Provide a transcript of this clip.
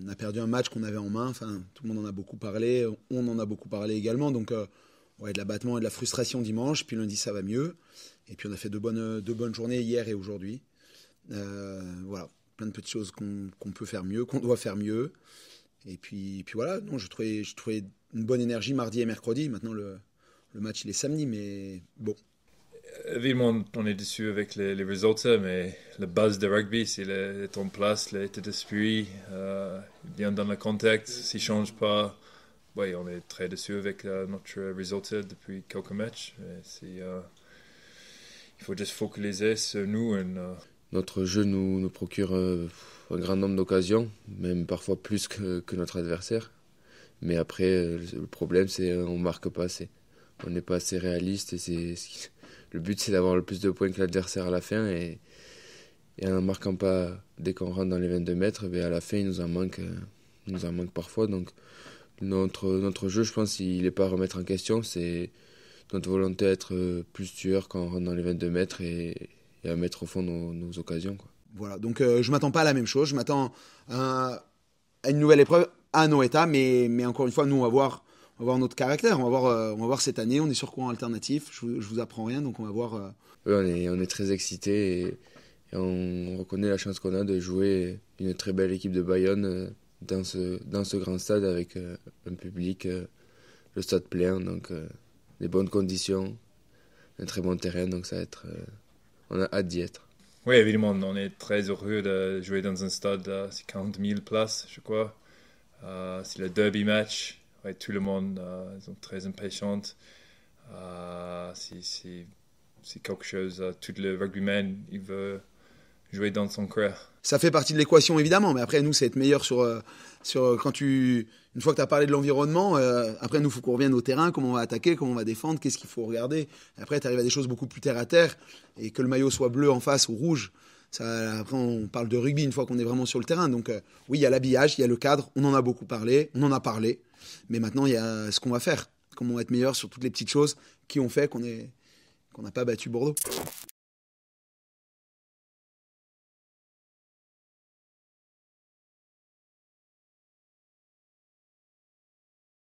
a perdu un match qu'on avait en main. Enfin, tout le monde en a beaucoup parlé. On en a beaucoup parlé également. Donc, ouais, de l'abattement et de la frustration dimanche. Puis lundi, ça va mieux. Et puis, on a fait deux bonnes journées hier et aujourd'hui. Voilà, plein de petites choses qu'on peut faire mieux, qu'on doit faire mieux. Et puis voilà, non, je trouvais une bonne énergie mardi et mercredi. Maintenant, le match, il est samedi, mais bon. Évidemment, on est déçu avec les résultats, mais le buzz de rugby, s'il est en place, l'état d'esprit, bien dans le contexte, s'il ne change pas, oui, on est très déçu avec notre résultat depuis quelques matchs. Il faut juste focaliser sur nous. Notre jeu nous procure un grand nombre d'occasions, même parfois plus que notre adversaire. Mais après, le problème, c'est qu'on ne marque pas assez. On n'est pas assez réaliste et le but, c'est d'avoir le plus de points que l'adversaire à la fin. Et en ne marquant pas dès qu'on rentre dans les 22 mètres, à la fin, il nous en manque parfois. Donc notre jeu, je pense, il n'est pas à remettre en question. C'est notre volonté d'être plus tueur quand on rentre dans les 22 mètres et à mettre au fond nos occasions, quoi. Voilà, donc je ne m'attends pas à la même chose. Je m'attends à une nouvelle épreuve à Noeta, mais encore une fois, nous, on va voir notre caractère. On va voir cette année. On est sur courant alternatif. Je vous apprends rien, donc on va voir. Oui, on est très excités et on reconnaît la chance qu'on a de jouer une très belle équipe de Bayonne dans ce grand stade avec un public, le stade plein, donc des bonnes conditions, un très bon terrain, donc ça va être, on a hâte d'y être. Oui, évidemment, on est très heureux de jouer dans un stade de 40 000 places, je crois. C'est le derby match. Ouais, tout le monde est très impatient. C'est quelque chose, tout le rugbyman, il veut jouer dans son cœur. Ça fait partie de l'équation, évidemment, mais après, nous, c'est être meilleur sur une fois que tu as parlé de l'environnement, après, nous, il faut qu'on revienne au terrain, comment on va attaquer, comment on va défendre, qu'est-ce qu'il faut regarder. Après, tu arrives à des choses beaucoup plus terre à terre, et que le maillot soit bleu en face ou rouge. Après, on parle de rugby une fois qu'on est vraiment sur le terrain. Donc, oui, il y a l'habillage, il y a le cadre, on en a beaucoup parlé, on en a parlé, mais maintenant, il y a ce qu'on va faire, comment être meilleur sur toutes les petites choses qui ont fait qu'on n'a pas battu Bordeaux.